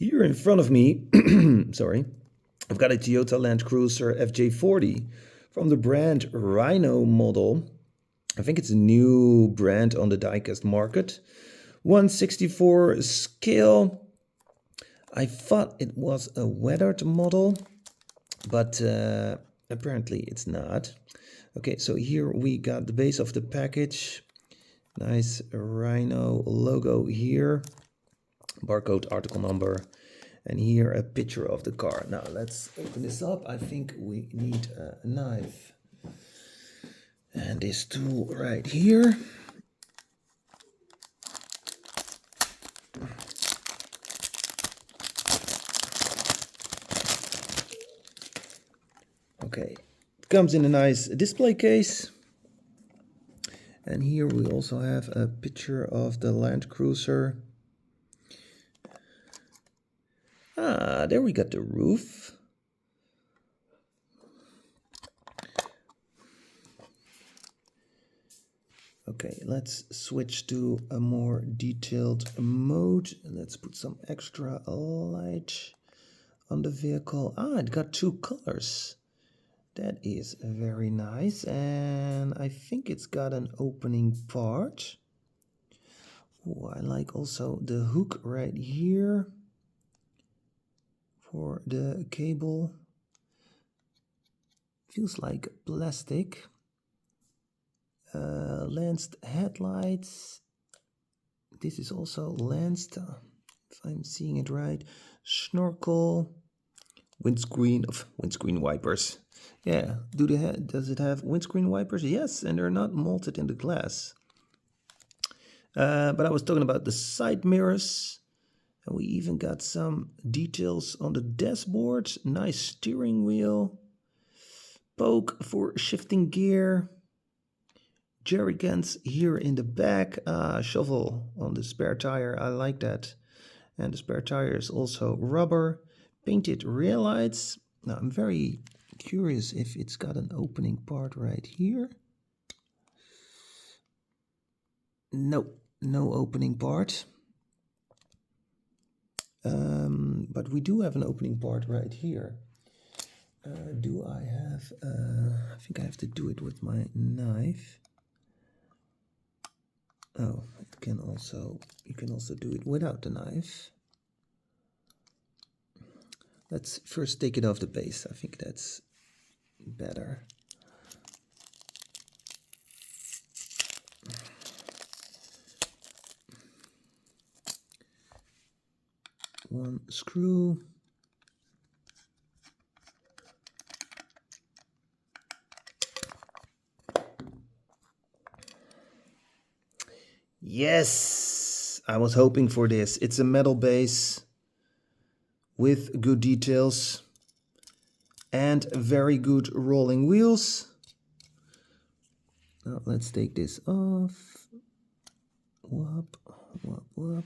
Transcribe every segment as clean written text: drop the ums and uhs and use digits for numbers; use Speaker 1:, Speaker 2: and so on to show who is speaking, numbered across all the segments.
Speaker 1: Here in front of me, sorry, I've got a Toyota Landcruiser FJ40 from the brand Rhino model. I think it's a new brand on the diecast market. 1/64 scale. I thought it was a weathered model, but apparently it's not. Okay, so here we got the base of the package. Nice Rhino logo here. Barcode, article number, and here a picture of the car. Now let's open this up. I think we need a knife and this tool right here. Okay, it comes in a nice display case, and here we also have a picture of the Landcruiser. There we got the roof. Okay, let's switch to a more detailed mode. Let's put some extra light on the vehicle. It got two colors. That is very nice. And I think it's got an opening part. Oh, I like also the hook right here for the cable. Feels like plastic. Lanced headlights. This is also lanced, if I'm seeing it right. Snorkel. Windscreen wipers. Yeah, does it have windscreen wipers? Yes, and they're not molded in the glass. But I was talking about the side mirrors. And we even got some details on the dashboard. Nice steering wheel. Poke for shifting gear. Jerry cans here in the back. Shovel on the spare tire. I like that. And the spare tire is also rubber. Painted rear lights. Now I'm very curious if it's got an opening part right here. No opening part. But we do have an opening part right here. Do I have? I think I have to do it with my knife. Oh, you can also do it without the knife. Let's first take it off the base. I think that's better. One screw. Yes, I was hoping for this. It's a metal base with good details and very good rolling wheels. Now let's take this off. Whoop, whoop, whoop.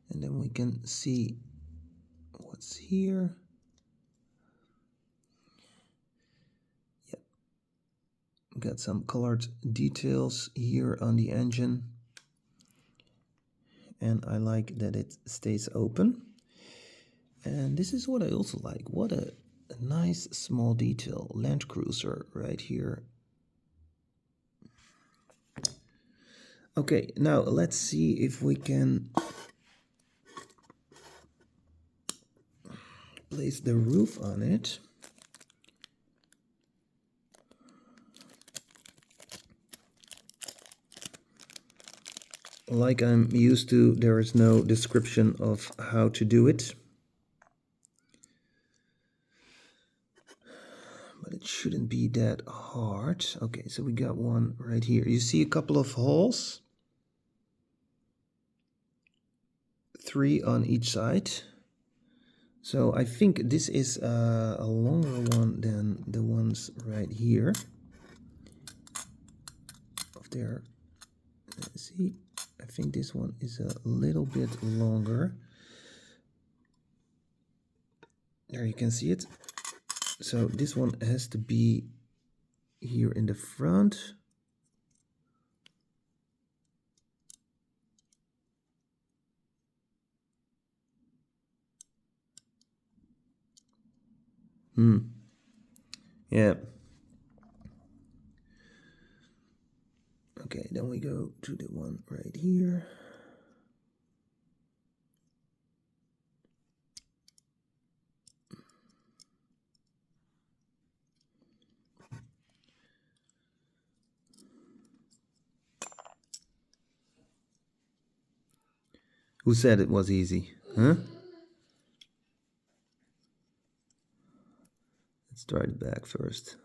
Speaker 1: And then we can see what's here. Yep. Got some colored details here on the engine. And I like that it stays open. And this is what I also like. What a nice small detail. Landcruiser right here. Okay, now let's see if we can place the roof on it. Like I'm used to, there is no description of how to do it. But it shouldn't be that hard. Okay, so we got one right here. You see a couple of holes. 3 on each side. So I think this is a longer one than the ones right here. Up there. Let's see. I think this one is a little bit longer. There you can see it. So this one has to be here in the front. Yeah. Okay, then we go to the one right here. Who said it was easy? Huh? Let's try the back first.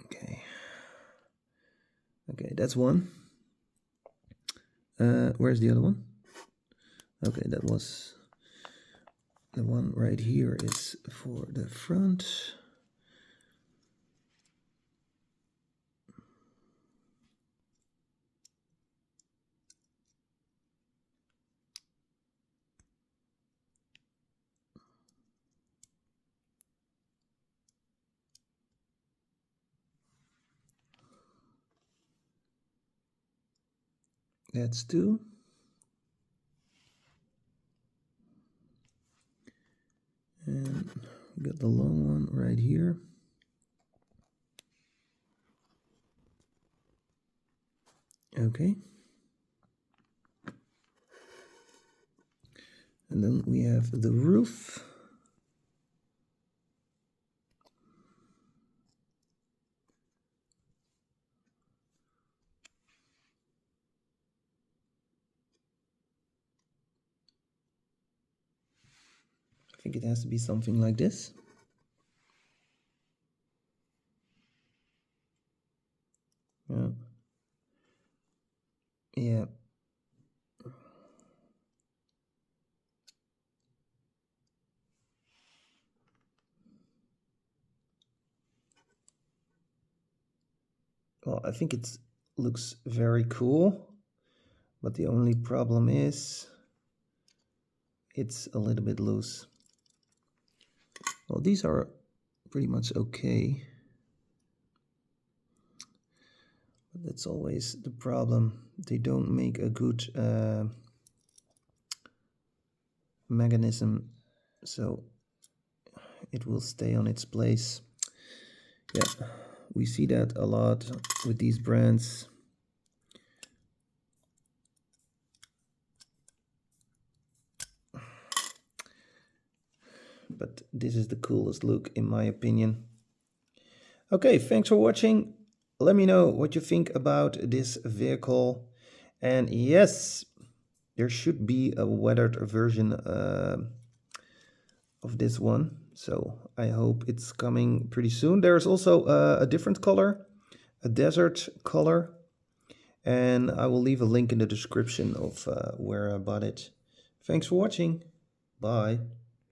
Speaker 1: Okay. Okay, that's one. Where's the other one? Okay, that was the one right here is for the front. That's two. And we got the long one right here. Okay. And then we have the roof. I think it has to be something like this. Yeah. Yeah. Well, I think it looks very cool, but the only problem is it's a little bit loose. Well, these are pretty much okay. But that's always the problem. They don't make a good mechanism, so it will stay on its place. Yeah, we see that a lot with these brands. But this is the coolest look in my opinion. Okay, thanks for watching. Let me know what you think about this vehicle. And yes, there should be a weathered version of this one. So I hope it's coming pretty soon. There's also a different color, a desert color. And I will leave a link in the description of where I bought it. Thanks for watching. Bye.